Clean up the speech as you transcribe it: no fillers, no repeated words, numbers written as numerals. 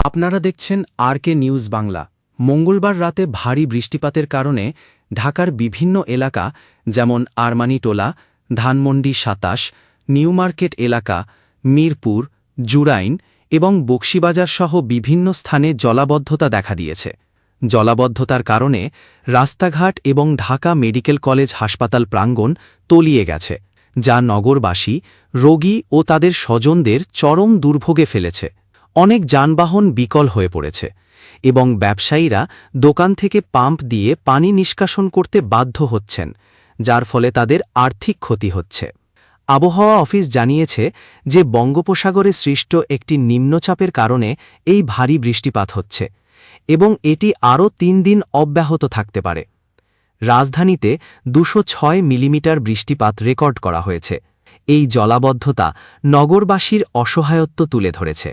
আপনারা দেখছেন আরকে নিউজ বাংলা। মঙ্গলবার রাতে ভারী বৃষ্টিপাতের কারণে ঢাকার বিভিন্ন এলাকা যেমন আরমানিটোলা, ধানমন্ডি ২৭, নিউ মার্কেট এলাকা, মিরপুর, জুরাইন এবং বকশীবাজার সহ বিভিন্ন স্থানে জলাবদ্ধতা দেখা দিয়েছে। জলাবদ্ধতার কারণে রাস্তাঘাট এবং ঢাকা মেডিকেল কলেজ হাসপাতাল প্রাঙ্গণ তলিয়ে গেছে, যা নগরবাসী, রোগী ও তাদের স্বজনদের চরম দুর্ভোগে ফেলেছে। অনেক যানবাহন বিকল হয়ে পড়েছে এবং ব্যবসায়ীরা দোকান থেকে পাম্প দিয়ে পানি নিষ্কাশন করতে বাধ্য হচ্ছেন, যার ফলে তাদের আর্থিক ক্ষতি হচ্ছে। আবহাওয়া অফিস জানিয়েছে যে বঙ্গোপসাগরে সৃষ্ট একটি নিম্নচাপের কারণে এই ভারী বৃষ্টিপাত হচ্ছে এবং এটি আরও ৩ দিন অব্যাহত থাকতে পারে। রাজধানীতে ২০৬ মিলিমিটার বৃষ্টিপাত রেকর্ড করা হয়েছে। এই জলাবদ্ধতা নগরবাসীর অসহায়ত্ব তুলে ধরেছে।